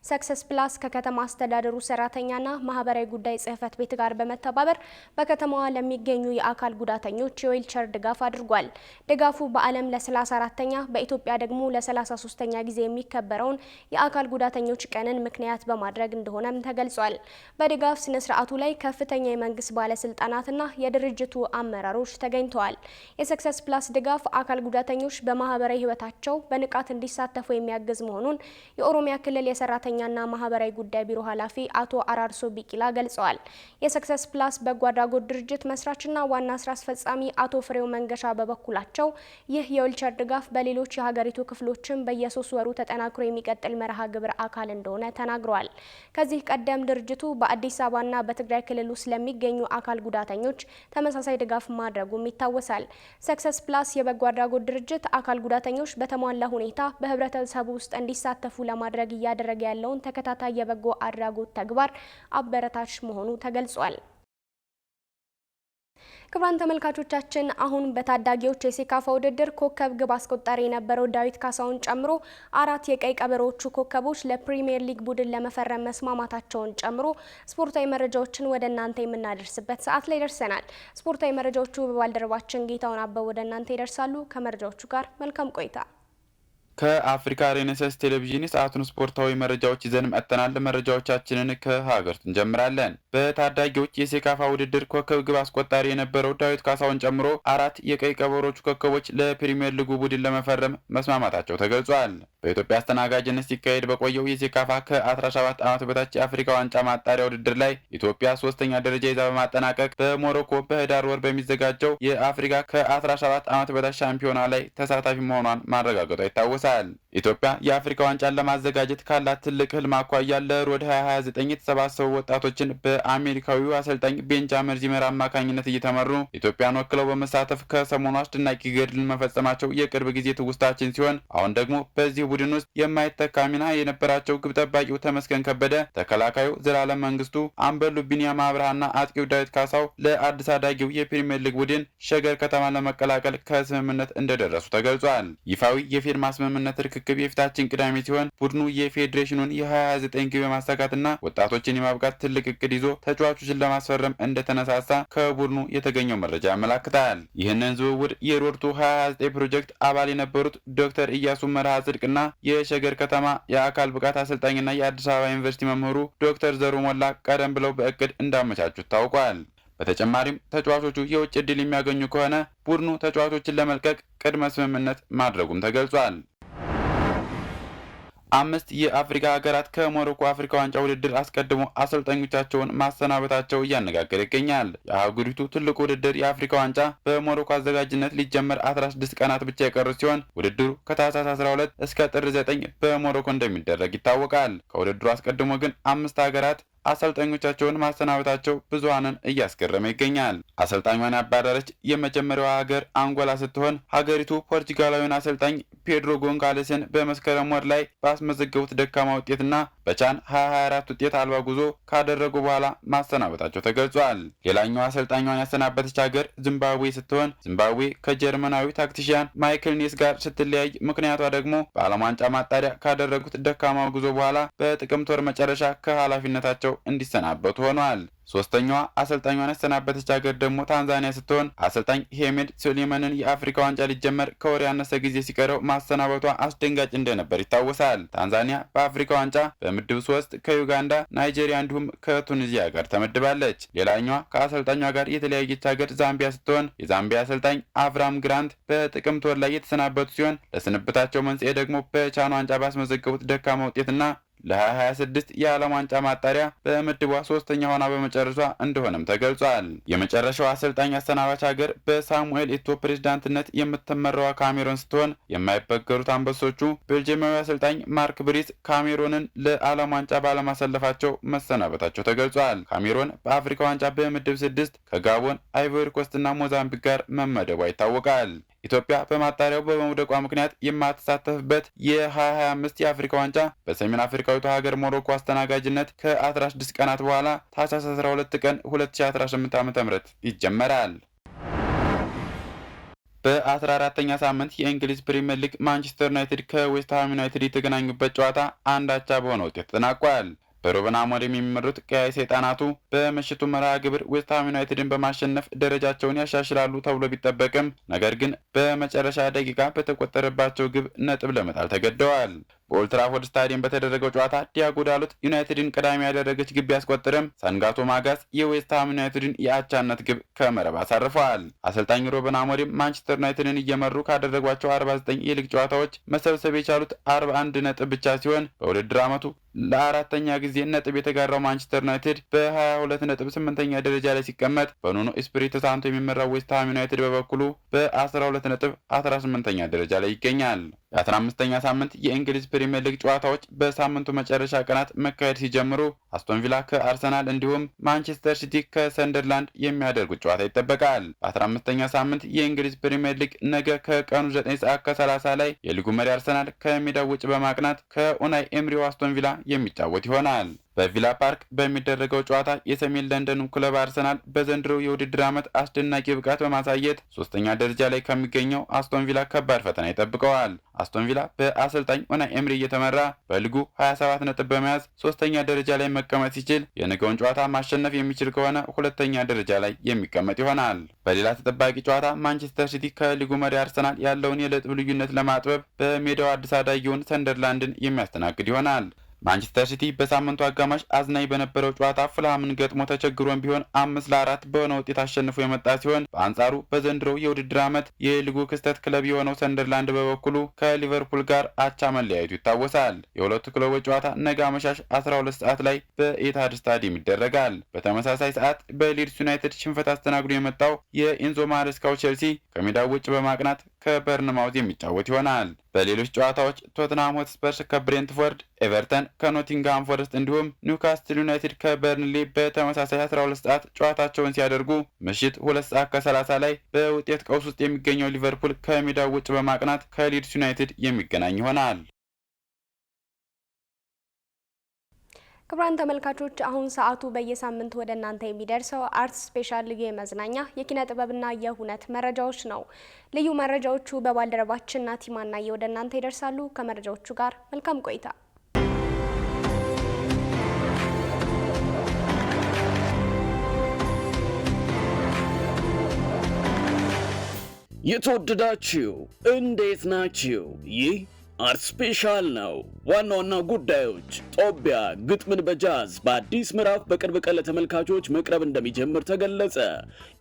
ሰክሰስ ፕላስ ከከተማ አስተዳደሩ ሰራተኛና ማህበራዊ ጉዳይ ጽህፈት ቤት ጋር በመተባበር በከተማዋ ለሚገኙ የአካል ጉዳተኞች የዊልቸር ድጋፍ አድርጓል። ድጋፉ በዓለም ለ34ኛ በኢትዮጵያ ደግሞ ለ33ኛ ጊዜ የሚከበረውን የአካል ጉዳተኞች ቀንን ምክንያት በማድረግ እንደሆነም ተገልጿል። በድጋፍ ስነ ስርዓቱ ላይ ከፍተኛ የመንግስት ባለስልጣናትና የድርጅቱ አመራሮች ተገኝተዋል። የሰክሰስ ፕላስ ድጋፍ አካል ጉዳተኞች ጉዳተኞች በማህበራዊ ህይወታቸው በንቃት እንዲሳተፉ የሚያግዝ መሆኑን የኦሮሚያ ክልል የሰራተኛና ማህበራዊ ጉዳይ ቢሮ ኃላፊ አቶ አራርሶ ቢቂላ ገልጸዋል። የሰክሰስ ፕላስ በጎ አድራጎት ድርጅት መስራችና ዋና ስራ አስፈጻሚ አቶ ፍሬው መንገሻ በበኩላቸው ይህ የዊልቸር ድጋፍ በሌሎች የሀገሪቱ ክፍሎችም በየ3 ወሩ ተጠናክሮ የሚቀጥል መርሃ ግብር አካል እንደሆነ ተናግረዋል። ከዚህ ቀደም ድርጅቱ በአዲስ አበባና በትግራይ ክልል ውስጥ ለሚገኙ አካል ጉዳተኞች ተመሳሳይ ድጋፍ ማድረጉም ይታወሳል። ሰክሰስ ፕላስ የበጎ አድራጎት ድርጅት አካል ጉዳተኞች በተሟላ ሁኔታ በህብረተሰቡ ውስጥ እንዲሳተፉ ለማድረግ እያደረገ ያለውን ተከታታይ የበጎ አድራጎት ተግባር አበረታች መሆኑ ተገልጿል። ክቡራን ተመልካቾቻችን አሁን በታዳጊዎች የሴካፋ ውድድር ኮከብ ግብ አስቆጣሪ የነበረው ዳዊት ካሳውን ጨምሮ 4 የቀይ ቀበሮቹ ኮከቦች ለፕሪሚየር ሊግ ቡድን ለመፈረም መስማማታቸውን ጨምሮ ስፖርታዊ መረጃዎችን ወደ እናንተ የምናደርስበት ሰዓት ላይ ደርሰናል። ስፖርታዊ መረጃዎቹ በባልደረባችን ጌታውን አበበ ወደ እናንተ ይደርሳሉ። ከመረጃዎቹ ጋር መልካም ቆይታ። ከአፍሪካ ሬኔሳንስ ቴሌቪዥን የሰዓቱን ስፖርታዊ መረጃዎች ይዘን መጥተናል። መረጃዎቻችንን ከሀገር ውስጥ እንጀምራለን። በታዳጊዎች የሴካፋ ውድድር ኮከብ ግብ አስቆጣሪ የነበረው ዳዊት ካሳውን ጨምሮ 4 የቀይ ቀበሮቹ ኮከቦች ለፕሪሚየር ሊጉ ቡድን ለመፈረም መስማማታቸው ተገልጿል። በኢትዮጵያ አስተናጋጅነት ሲካሄድ በቆየው የሴካፋ ከ17 ዓመት በታች የአፍሪካ ዋንጫ ማጣሪያ ውድድር ላይ ኢትዮጵያ 3ኛ ደረጃ ይዛ በማጠናቀቅ በሞሮኮ በህዳር ወር በሚዘጋጀው የአፍሪካ ከ17 ዓመት በታች ሻምፒዮና ላይ ተሳታፊ መሆኗን ማረጋገጧ ይታወሳል። ኢትዮጵያ የአፍሪካ ዋንጫን ለማዘጋጀት ካላት ትልቅ ህልም አኳያ ለሮድ 2029 የተሰባሰቡ ወጣቶችን በአሜሪካዊው አሰልጣኝ ቤንጃሚን ዚመር አማካኝነት እየተመሩ ኢትዮጵያን ወክለው በመሳተፍ ከሰሞኑ አስደናቂ ገድልን መፈጸማቸው የቅርብ ጊዜ ትውስታችን ሲሆን አሁን ደግሞ በዚህ ቡድን ውስጥ የማይተካ ሚና የነበራቸው ግብ ጠባቂው ተመስገን ከበደ፣ ተከላካዩ ዘላለም መንግስቱ፣ አምበሉ ቢኒያም አብርሃና አጥቂው ዳዊት ካሳው ለአዲስ አዳጊው የፕሪሚየር ሊግ ቡድን ሸገር ከተማን ለመቀላቀል ከስምምነት እንደደረሱ ተገልጿል። ይፋዊ የፊርማ ስምምነት ርክክብ የፊታችን ቅዳሜ ሲሆን ቡድኑ የፌዴሬሽኑን የ2029 ግብ ማሳካትና ወጣቶችን የማብቃት ትልቅ እቅድ ይዞ ተጫዋቾችን ለማስፈረም እንደተነሳሳ ከቡድኑ የተገኘው መረጃ ያመለክታል። ይህንን ዝውውር የሮድቱ 2029 ፕሮጀክት አባል የነበሩት ዶክተር ኢያሱ መርሃ ጽድቅና የሸገር ከተማ የአካል ብቃት አሰልጣኝና የአዲስ አበባ ዩኒቨርሲቲ መምህሩ ዶክተር ዘሩ ሞላ ቀደም ብለው በእቅድ እንዳመቻቹት ታውቋል። በተጨማሪም ተጫዋቾቹ የውጭ ዕድል የሚያገኙ ከሆነ ቡድኑ ተጫዋቾችን ለመልቀቅ ቅድመ ስምምነት ማድረጉም ተገልጿል። 5 የአፍሪካ ሀገራት ከሞሮኮ አፍሪካ ዋንጫ ውድድር አስቀድሞ አሰልጣኞቻቸውን ማሰናበታቸው እያነጋገረ ይገኛል። የአህጉሪቱ ትልቁ ውድድር የአፍሪካ ዋንጫ በሞሮኮ አዘጋጅነት ሊጀመር 16 ቀናት ብቻ የቀሩ ሲሆን ውድድሩ ከታህሳስ 12 እስከ ጥር 9 በሞሮኮ እንደሚደረግ ይታወቃል። ከውድድሩ አስቀድሞ ግን 5 ሀገራት አሰልጣኞቻቸውን ማሰናበታቸው ብዙሃንን እያስገረመ ይገኛል። አሰልጣኟን ያባረረች የመጀመሪያዋ ሀገር አንጎላ ስትሆን ሀገሪቱ ፖርቱጋላዊውን አሰልጣኝ ፔድሮ ጎንካሌስን በመስከረም ወር ላይ ባስመዘገቡት ደካማ ውጤትና በቻን 2024 ውጤት አልባ ጉዞ ካደረጉ በኋላ ማሰናበታቸው ተገልጿል። ሌላኛዋ አሰልጣኟን ያሰናበተች ሀገር ዚምባብዌ ስትሆን ዚምባብዌ ከጀርመናዊ ታክቲሽያን ማይክል ኔስ ጋር ስትለያይ ምክንያቷ ደግሞ በዓለም ዋንጫ ማጣሪያ ካደረጉት ደካማ ጉዞ በኋላ በጥቅምት ወር መጨረሻ ከኃላፊነታቸው እንዲሰናበቱ ሆኗል። ሶስተኛዋ አሰልጣኟን ያሰናበተች ሀገር ደግሞ ታንዛኒያ ስትሆን አሰልጣኝ ሄሜድ ሱሌማንን የአፍሪካ ዋንጫ ሊጀመር ከወር ያነሰ ጊዜ ሲቀረው ማሰናበቷ አስደንጋጭ እንደነበር ይታወሳል። ታንዛኒያ በአፍሪካ ዋንጫ በምድብ 3 ከዩጋንዳ፣ ናይጄሪያ እንዲሁም ከቱኒዚያ ጋር ተመድባለች። ሌላኛዋ ከአሰልጣኟ ጋር የተለያየች ሀገር ዛምቢያ ስትሆን የዛምቢያ አሰልጣኝ አብርሃም ግራንት በጥቅምት ወር ላይ የተሰናበቱ ሲሆን ለስንብታቸው መንስኤ ደግሞ በቻን ዋንጫ ባስመዘገቡት ደካማ ውጤትና ለ2026 የዓለም ዋንጫ ማጣሪያ በምድቧ 3ኛ ሆና በመጨረሷ እንደሆነም ተገልጿል። የመጨረሻው አሰልጣኝ አሰናባች ሀገር በሳሙኤል ኢቶ ፕሬዝዳንትነት የምትመራው ካሜሮን ስትሆን የማይበገሩት አንበሶቹ ቤልጂየማዊ አሰልጣኝ ማርክ ብሪስ ካሜሮንን ለዓለም ዋንጫ ባለማሰለፋቸው መሰናበታቸው ተገልጿል። ካሜሮን በአፍሪካ ዋንጫ በምድብ 6 ከጋቦን፣ አይቮሪ ኮስትና ሞዛምቢክ ጋር መመደቧ ይታወቃል። ኢትዮጵያ በማጣሪያው በመውደቋ ምክንያት የማትሳተፍበት የ2025 የአፍሪካ ዋንጫ በሰሜን አፍሪካዊቷ ሀገር ሞሮኮ አስተናጋጅነት ከ16 ቀናት በኋላ ታህሳስ 12 ቀን 2018 ዓ.ም ይጀመራል። በ14ኛ ሳምንት የእንግሊዝ ፕሪሚየር ሊግ ማንቸስተር ዩናይትድ ከዌስትሃም ዩናይትድ የተገናኙበት ጨዋታ አንድ አቻ በሆነ ውጤት ተጠናቋል። በሩበን አሞሪም የሚመሩት ቀያይ ሰይጣናቱ በምሽቱ መርሃ ግብር ዌስትሃም ዩናይትድን በማሸነፍ ደረጃቸውን ያሻሽላሉ ተብሎ ቢጠበቅም ነገር ግን በመጨረሻ ደቂቃ በተቆጠረባቸው ግብ ነጥብ ለመጣል ተገደዋል። በኦልትራፎርድ ስታዲየም በተደረገው ጨዋታ ዲያጎ ዳሎት ዩናይትድን ቀዳሚ ያደረገች ግብ ያስቆጠረም፣ ሳንጋቶ ማጋስ የዌስትሃም ዩናይትድን የአቻነት ግብ ከመረብ አሳርፈዋል። አሰልጣኝ ሩበን አሞሪም ማንቸስተር ዩናይትድን እየመሩ ካደረጓቸው 49 የሊግ ጨዋታዎች መሰብሰብ የቻሉት 41 ነጥብ ብቻ ሲሆን በውድድር ዓመቱ ለአራተኛ ጊዜ ነጥብ የተጋራው ማንቸስተር ዩናይትድ በ22 ነጥብ 8ኛ ደረጃ ላይ ሲቀመጥ በኑኖ ኤስፒሪቶ ሳንቶ የሚመራው ዌስትሃም ዩናይትድ በበኩሉ በ12 ነጥብ 18ኛ ደረጃ ላይ ይገኛል። የ15ኛ ሳምንት የእንግሊዝ ፕሪሚየር ሊግ ጨዋታዎች በሳምንቱ መጨረሻ ቀናት መካሄድ ሲጀምሩ አስቶን ቪላ ከአርሰናል እንዲሁም ማንቸስተር ሲቲ ከሰንደርላንድ የሚያደርጉት ጨዋታ ይጠበቃል። በ15ኛ ሳምንት የእንግሊዝ ፕሪሚየር ሊግ ነገ ከቀኑ 9 ሰዓት ከ30 ላይ የሊጉ መሪ አርሰናል ከሜዳው ውጭ በማቅናት ከኡናይ ኤምሪው አስቶን ቪላ የሚጫወት ይሆናል። በቪላ ፓርክ በሚደረገው ጨዋታ የሰሜን ለንደኑ ክለብ አርሰናል በዘንድሮው የውድድር ዓመት አስደናቂ ብቃት በማሳየት 3ኛ ደረጃ ላይ ከሚገኘው አስቶን ቪላ ከባድ ፈተና ይጠብቀዋል። አስቶን ቪላ በአሰልጣኝ ኡናይ ኤምሪ እየተመራ በሊጉ 27 ነጥብ በመያዝ 3ኛ ደረጃ ላይ መቀመጥ ሲችል የነገውን ጨዋታ ማሸነፍ የሚችል ከሆነ 2ኛ ደረጃ ላይ የሚቀመጥ ይሆናል። በሌላ ተጠባቂ ጨዋታ ማንቸስተር ሲቲ ከሊጉ መሪ አርሰናል ያለውን የነጥብ ልዩነት ለማጥበብ በሜዳው አዲስ አዳጊውን ሰንደርላንድን የሚያስተናግድ ይሆናል። ማንቸስተር ሲቲ በሳምንቱ አጋማሽ አዝናኝ በነበረው ጨዋታ ፍልሃምን ገጥሞ ተቸግሮን ቢሆን 5-4 በሆነ ውጤት አሸንፎ የመጣ ሲሆን በአንጻሩ በዘንድሮው የውድድር ዓመት የሊጉ ክስተት ክለብ የሆነው ሰንደርላንድ በበኩሉ ከሊቨርፑል ጋር አቻ መለያየቱ ይታወሳል። የሁለቱ ክለቦች ጨዋታ ነገ አመሻሽ 12 ሰዓት ላይ በኢታድ ስታዲየም ይደረጋል። በተመሳሳይ ሰዓት በሊድስ ዩናይትድ ሽንፈት አስተናግዶ የመጣው የኢንዞ ማሬስካው ቼልሲ ከሜዳው ውጭ በማቅናት ከበርንማውዝ የሚጫወት ይሆናል። በሌሎች ጨዋታዎች ቶትንሃም ሆትስፐርስ ከብሬንትፎርድ፣ ኤቨርተን ከኖቲንግሃም ፎረስት እንዲሁም ኒውካስትል ዩናይትድ ከበርንሊ በተመሳሳይ 12 ሰዓት ጨዋታቸውን ሲያደርጉ ምሽት 2 ሰዓት ከ30 ላይ በውጤት ቀውስ ውስጥ የሚገኘው ሊቨርፑል ከሜዳው ውጭ በማቅናት ከሊድስ ዩናይትድ የሚገናኝ ይሆናል። ክቡራን ተመልካቾች አሁን ሰዓቱ በየሳምንቱ ወደ እናንተ የሚደርሰው አርትስ ስፔሻል ልዩ የመዝናኛ የኪነ ጥበብና የሁነት መረጃዎች ነው። ልዩ መረጃዎቹ በባልደረባችን ናቲማና ወደ እናንተ ይደርሳሉ። ከመረጃዎቹ ጋር መልካም ቆይታ። የተወደዳችሁ እንዴት ናችሁ? ይህ አርት ስፔሻል ነው። ዋና ዋና ጉዳዮች ጦቢያ ግጥምን በጃዝ በአዲስ ምዕራፍ በቅርብ ቀን ለተመልካቾች መቅረብ እንደሚጀምር ተገለጸ።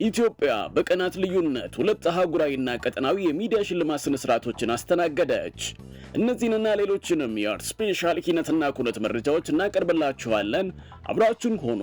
ኢትዮጵያ በቀናት ልዩነት 2 አህጉራዊና ቀጠናዊ የሚዲያ ሽልማት ስነ ስርዓቶችን አስተናገደች። እነዚህንና ሌሎችንም የአርት ስፔሻል ኪነትና ኩነት መረጃዎች እናቀርብላችኋለን። አብራችሁን ሆኖ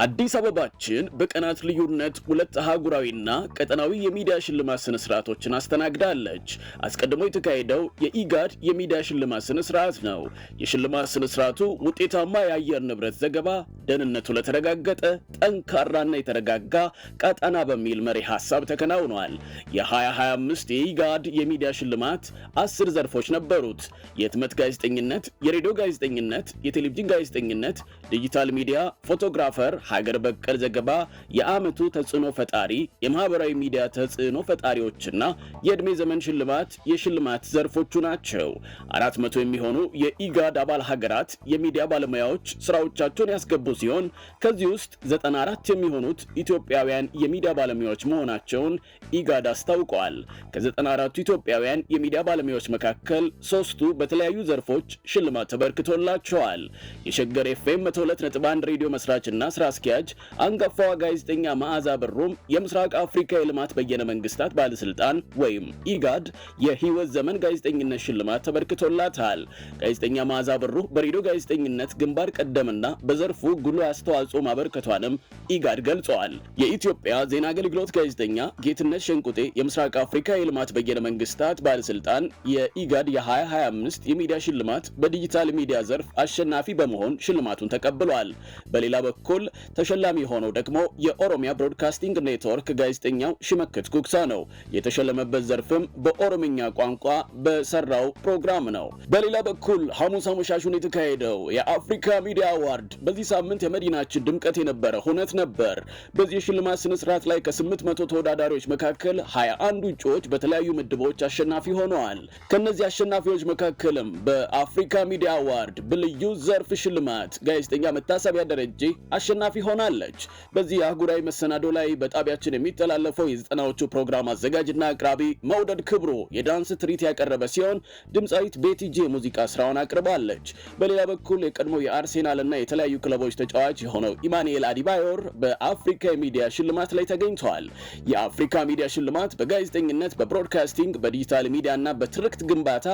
አዲስ አበባችን በቀናት ልዩነት 2 አህጉራዊና ቀጠናዊ የሚዲያ ሽልማት ስነ ስርዓቶችን አስተናግዳለች። አስቀድሞ የተካሄደው የኢጋድ የሚዲያ ሽልማት ስነ ስርዓት ነው። የሽልማት ስነ ስርዓቱ ውጤታማ የአየር ንብረት ዘገባ፣ ደህንነቱ ለተረጋገጠ ጠንካራና የተረጋጋ ቀጠና በሚል መሪ ሐሳብ ተከናውኗል። የ2025 የኢጋድ የሚዲያ ሽልማት 10 ዘርፎች ነበሩት። የህትመት ጋዜጠኝነት፣ የሬዲዮ ጋዜጠኝነት፣ የቴሌቪዥን ጋዜጠኝነት፣ ዲጂታል ሚዲያ፣ ፎቶግራፈር፣ ሀገር በቀል ዘገባ፣ የዓመቱ ተጽዕኖ ፈጣሪ፣ የማህበራዊ ሚዲያ ተጽዕኖ ፈጣሪዎችና የዕድሜ ዘመን ሽልማት የሽልማት ዘርፎቹ ናቸው። 400 የሚሆኑ የኢጋድ አባል ሀገራት የሚዲያ ባለሙያዎች ስራዎቻቸውን ያስገቡ ሲሆን ከዚህ ውስጥ 94 የሚሆኑት ኢትዮጵያውያን የሚዲያ ባለሙያዎች መሆናቸውን ኢጋድ አስታውቋል። ከ94ቱ ኢትዮጵያውያን የሚዲያ ባለሙያዎች መካከል 3ቱ በተለያዩ ዘርፎች ሽልማት ተበርክቶላቸዋል። የሸገር ኤፍኤም 102.1 ሬዲዮ መስራችና ስራ አስኪያጅ አንጋፋዋ ጋዜጠኛ መዓዛ ብሩም የምስራቅ አፍሪካ የልማት በየነ መንግስታት ባለስልጣን ወይም ኢጋድ የህይወት ዘመን ጋዜጠኝነት ሽልማት ተበርክቶላታል። ጋዜጠኛ መዓዛ ብሩ በሬዲዮ ጋዜጠኝነት ግንባር ቀደምና በዘርፉ ጉልህ አስተዋጽኦ ማበርከቷንም ኢጋድ ገልጸዋል። የኢትዮጵያ ዜና አገልግሎት ጋዜጠኛ ጌትነት ሸንቁጤ የምስራቅ አፍሪካ የልማት በየነ መንግስታት ባለስልጣን የኢጋድ የ2025 የሚዲያ ሽልማት በዲጂታል ሚዲያ ዘርፍ አሸናፊ በመሆን ሽልማቱን ተቀብሏል። በሌላ በኩል ተሸላሚ ሆነው ደግሞ የኦሮሚያ ብሮድካስቲንግ ኔትወርክ ጋዜጠኛው ሽመክት ጉግሳ ነው። የተሸለመበት ዘርፍም በኦሮምኛ ቋንቋ በሰራው ፕሮግራም ነው። በሌላ በኩል ሐሙስ አመሻሹን የተካሄደው የአፍሪካ ሚዲያ አዋርድ በዚህ ሳምንት የመዲናችን ድምቀት የነበረ ሁነት ነበር። በዚህ የሽልማት ስነ ስርዓት ላይ ከ800 ተወዳዳሪዎች መካከል 21 እጩዎች በተለያዩ ምድቦች አሸናፊ ሆነዋል። ከነዚህ አሸናፊዎች መካከልም በአፍሪካ ሚዲያ አዋርድ በልዩ ዘርፍ ሽልማት ጋዜጠኛ መታሰቢያ ደረጀ አሸናፊ ተሳታፊ ሆናለች። በዚህ አህጉራዊ መሰናዶ ላይ በጣቢያችን የሚተላለፈው የዘጠናዎቹ ፕሮግራም አዘጋጅና አቅራቢ መውደድ ክብሩ የዳንስ ትርኢት ያቀረበ ሲሆን ድምፃዊት ቤቲጂ የሙዚቃ ስራውን አቅርባለች። በሌላ በኩል የቀድሞ የአርሴናልና የተለያዩ ክለቦች ተጫዋች የሆነው ኢማኑኤል አዲባዮር በአፍሪካ የሚዲያ ሽልማት ላይ ተገኝተዋል። የአፍሪካ ሚዲያ ሽልማት በጋዜጠኝነት፣ በብሮድካስቲንግ፣ በዲጂታል ሚዲያና በትርክት ግንባታ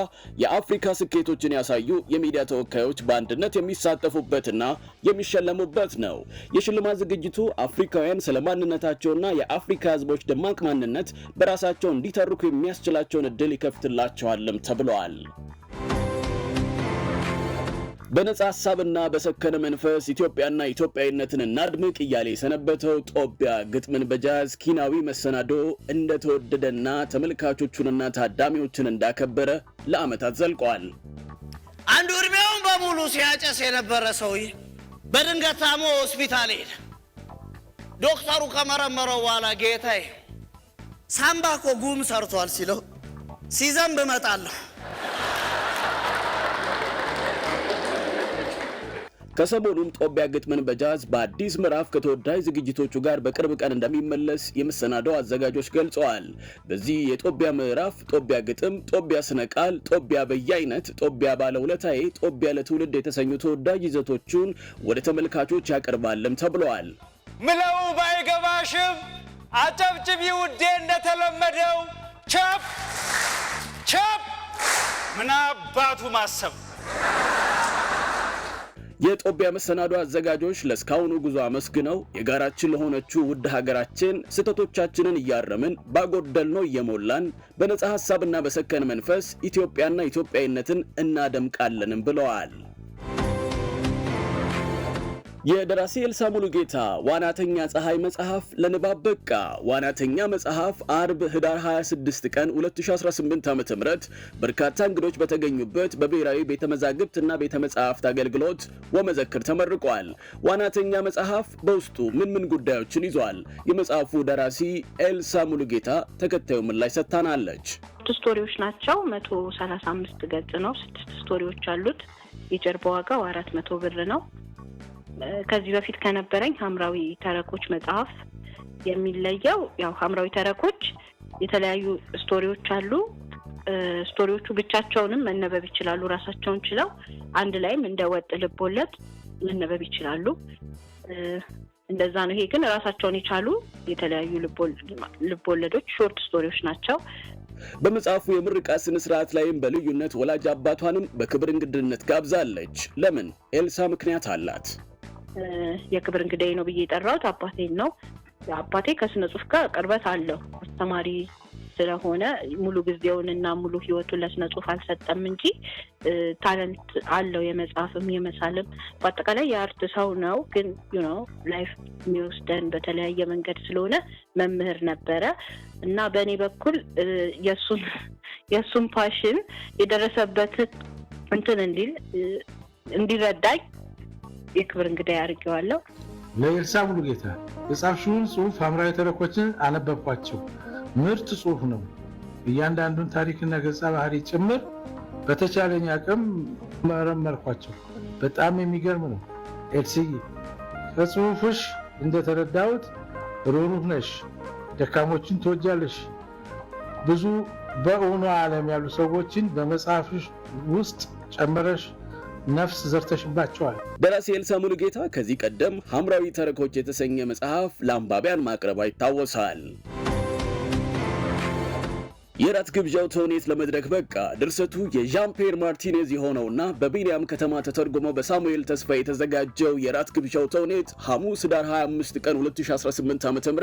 የአፍሪካ ስኬቶችን ያሳዩ የሚዲያ ተወካዮች በአንድነት የሚሳተፉበትና የሚሸለሙበት ነው። የሽልማት ዝግጅቱ አፍሪካውያን ስለ ማንነታቸውና የአፍሪካ ህዝቦች ደማቅ ማንነት በራሳቸው እንዲተርኩ የሚያስችላቸውን እድል ይከፍትላቸዋልም ተብሏል። በነጻ ሐሳብና በሰከነ መንፈስ ኢትዮጵያና ኢትዮጵያዊነትን እናድምቅ እያለ የሰነበተው ጦቢያ ግጥምን በጃዝ ኪናዊ መሰናዶ እንደተወደደና ተመልካቾቹንና ታዳሚዎችን እንዳከበረ ለዓመታት ዘልቋል። አንዱ እድሜውን በሙሉ ሲያጨስ የነበረ ሰውዬ በድንገት ታሞ ሆስፒታል ሄደ። ዶክተሩ ከመረመረው በኋላ ጌታዬ ሳምባ እኮ ጉም ሰርቷል ሲለው ሲዘንብ እመጣለሁ። ከሰሞኑም ጦቢያ ግጥምን በጃዝ በአዲስ ምዕራፍ ከተወዳጅ ዝግጅቶቹ ጋር በቅርብ ቀን እንደሚመለስ የመሰናዶው አዘጋጆች ገልጸዋል። በዚህ የጦቢያ ምዕራፍ ጦቢያ ግጥም፣ ጦቢያ ስነ ቃል፣ ጦቢያ በየአይነት፣ ጦቢያ ባለውለታዬ፣ ጦቢያ ለትውልድ የተሰኙ ተወዳጅ ይዘቶቹን ወደ ተመልካቾች ያቀርባልም ተብለዋል። ምለው ባይገባሽም አጨብጭቢ ውዴ እንደተለመደው ቸፕ ቸፕ ምን አባቱ ማሰብ። የጦቢያ መሰናዶ አዘጋጆች ለስካውኑ ጉዞ አመስግነው የጋራችን ለሆነችው ውድ ሀገራችን ስህተቶቻችንን እያረምን ባጎደልነው እየሞላን በነጻ ሐሳብና በሰከነ መንፈስ ኢትዮጵያና ኢትዮጵያዊነትን እናደምቃለንም ብለዋል። የደራሲ ኤልሳ ሙሉጌታ ዋናተኛ ፀሐይ መጽሐፍ ለንባብ በቃ። ዋናተኛ መጽሐፍ አርብ ህዳር 26 ቀን 2018 ዓ.ም በርካታ እንግዶች በተገኙበት በብሔራዊ ቤተ መዛግብትና ቤተ መጻሕፍት አገልግሎት ወመዘክር ተመርቋል። ዋናተኛ መጽሐፍ በውስጡ ምን ጉዳዮችን ይዟል? የመጽሐፉ ደራሲ ኤልሳ ሙሉጌታ ተከታዩ ምላሽ ሰጥታናለች። ስቶሪዎች ናቸው። 135 ገጽ ነው። 6 ስቶሪዎች አሉት። የጀርባ ዋጋው 400 ብር ነው። ከዚህ በፊት ከነበረኝ ሐምራዊ ተረኮች መጽሐፍ የሚለየው ያው ሐምራዊ ተረኮች የተለያዩ ስቶሪዎች አሉ። ስቶሪዎቹ ብቻቸውንም መነበብ ይችላሉ፣ ራሳቸውን ችለው አንድ ላይም እንደ ወጥ ልቦለድ መነበብ ይችላሉ። እንደዛ ነው። ይሄ ግን ራሳቸውን የቻሉ የተለያዩ ልቦለዶች ሾርት ስቶሪዎች ናቸው። በመጽሐፉ የምርቃት ስነ ስርዓት ላይም በልዩነት ወላጅ አባቷንም በክብር እንግድነት ጋብዛለች። ለምን? ኤልሳ ምክንያት አላት። የክብር እንግዳዬ ነው ብዬ የጠራሁት አባቴን ነው። አባቴ ከስነ ጽሁፍ ጋር ቅርበት አለው። አስተማሪ ስለሆነ ሙሉ ጊዜውንና ሙሉ ህይወቱን ለስነ ጽሁፍ አልሰጠም እንጂ ታለንት አለው። የመጽሐፍም የመሳልም በአጠቃላይ የአርት ሰው ነው። ግን ላይፍ የሚወስደን በተለያየ መንገድ ስለሆነ መምህር ነበረ እና በእኔ በኩል የእሱን ፓሽን የደረሰበት እንትን እንዲረዳኝ የክብር እንግዳ ያርገዋለሁ። ለኤልሳ ሙሉጌታ የጻፍሽውን ጽሁፍ ሐምራዊ ተረኮችን አነበብኳቸው። ምርጥ ጽሁፍ ነው። እያንዳንዱን ታሪክና ገጸ ባህሪ ጭምር በተቻለኝ አቅም መረመርኳቸው። በጣም የሚገርም ነው። ኤልሲዬ ከጽሁፍሽ እንደተረዳሁት ሩህሩህ ነሽ፣ ደካሞችን ትወጃለሽ። ብዙ በእውኑ ዓለም ያሉ ሰዎችን በመጽሐፍሽ ውስጥ ጨምረሽ ነፍስ ዘርተሽባቸዋል። ደራሲ ኤልሳ ሙሉጌታ ከዚህ ቀደም ሐምራዊ ተረኮች የተሰኘ መጽሐፍ ለአንባቢያን ማቅረቧ ይታወሳል። የራት ግብዣው ተውኔት ለመድረክ በቃ። ድርሰቱ የዣን ፒየር ማርቲኔዝ የሆነውና በቢኒያም ከተማ ተተርጉሞ በሳሙኤል ተስፋ የተዘጋጀው የራት ግብዣው ተውኔት ሐሙስ ህዳር 25 ቀን 2018 ዓ.ም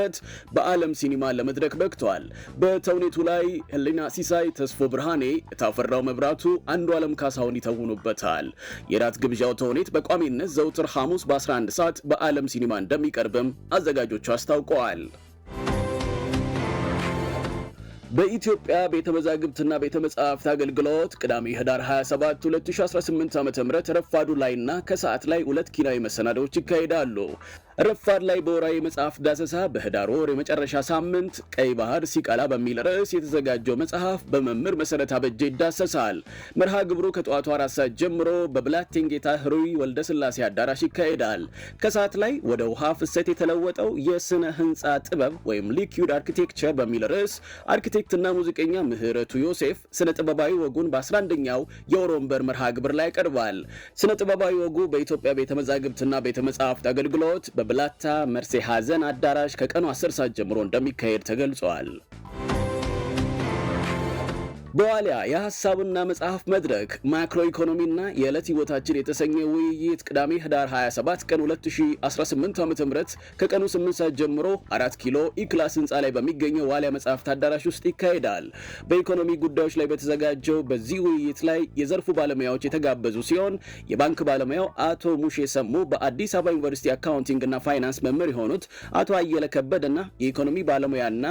በዓለም ሲኒማ ለመድረክ በቅቷል። በተውኔቱ ላይ ህሊና ሲሳይ፣ ተስፎ ብርሃኔ፣ ታፈራው መብራቱ፣ አንዱ ዓለም ካሳሁን ይተውኑበታል። የራት ግብዣው ተውኔት በቋሚነት ዘውትር ሐሙስ በ11 ሰዓት በዓለም ሲኒማ እንደሚቀርብም አዘጋጆቹ አስታውቀዋል። በኢትዮጵያ ቤተ መዛግብትና ቤተ መጻሕፍት አገልግሎት ቅዳሜ ህዳር 27 2018 ዓ.ም ረፋዱ ላይና ከሰዓት ላይ 2 ኪናዊ መሰናዶዎች ይካሄዳሉ። ረፋድ ላይ በወራዊ መጽሐፍ ዳሰሳ በህዳር ወር የመጨረሻ ሳምንት ቀይ ባህር ሲቀላ በሚል ርዕስ የተዘጋጀው መጽሐፍ በመምህር መሰረት አበጀ ይዳሰሳል። መርሃ ግብሩ ከጠዋቱ 4 ሰዓት ጀምሮ በብላቴንጌታ ህሩይ ወልደ ስላሴ አዳራሽ ይካሄዳል። ከሰዓት ላይ ወደ ውሃ ፍሰት የተለወጠው የስነ ህንፃ ጥበብ ወይም ሊኩዊድ አርኪቴክቸር በሚል ርዕስ አርኪቴክትና ሙዚቀኛ ምህረቱ ዮሴፍ ስነ ጥበባዊ ወጉን በ11ኛው የወሮንበር መርሃ ግብር ላይ ያቀርባል። ስነ ጥበባዊ ወጉ በኢትዮጵያ ቤተ መዛግብትና ቤተ መጻሕፍት አገልግሎት በብላታ መርሴ ሀዘን አዳራሽ ከቀኑ 10 ሰዓት ጀምሮ እንደሚካሄድ ተገልጿል። በዋሊያ የሐሳብና መጽሐፍ መድረክ ማክሮ ኢኮኖሚና የዕለት ህይወታችን የተሰኘ ውይይት ቅዳሜ ህዳር 27 ቀን 2018 ዓ.ም ከቀኑ 8 ሰዓት ጀምሮ 4 ኪሎ ኢክላስ ህንፃ ላይ በሚገኘው ዋሊያ መጽሐፍት አዳራሽ ውስጥ ይካሄዳል። በኢኮኖሚ ጉዳዮች ላይ በተዘጋጀው በዚህ ውይይት ላይ የዘርፉ ባለሙያዎች የተጋበዙ ሲሆን የባንክ ባለሙያው አቶ ሙሼ ሰሙ፣ በአዲስ አበባ ዩኒቨርሲቲ አካውንቲንግና ፋይናንስ መምህር የሆኑት አቶ አየለ ከበደና የኢኮኖሚ ባለሙያና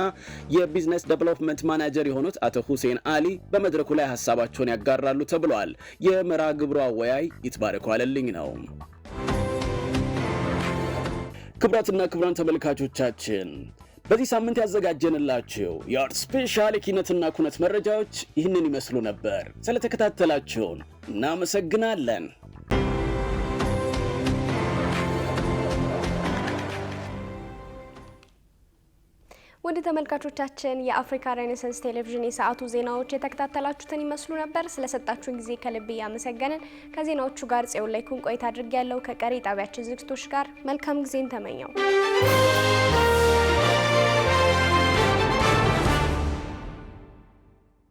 የቢዝነስ ዴቨሎፕመንት ማናጀር የሆኑት አቶ ሁሴን አሊ በመድረኩ ላይ ሐሳባቸውን ያጋራሉ ተብሏል። የመርሃ ግብሩ አወያይ ይትባረኩ አለልኝ ነው። ክቡራትና ክቡራን ተመልካቾቻችን በዚህ ሳምንት ያዘጋጀንላችሁ የአርት ስፔሻል የኪነትና ኩነት መረጃዎች ይህንን ይመስሉ ነበር። ስለተከታተላችሁን እናመሰግናለን። ወደ ተመልካቾቻችን የአፍሪካ ሬኔሳንስ ቴሌቪዥን የሰዓቱ ዜናዎች የተከታተላችሁትን ይመስሉ ነበር። ስለሰጣችሁን ጊዜ ከልብ ያመሰገንን። ከዜናዎቹ ጋር ጽዮን ላይ ቆይታ አድርጌያለሁ። ከቀሪ ጣቢያችን ዝግጅቶች ጋር መልካም ጊዜን ተመኘው።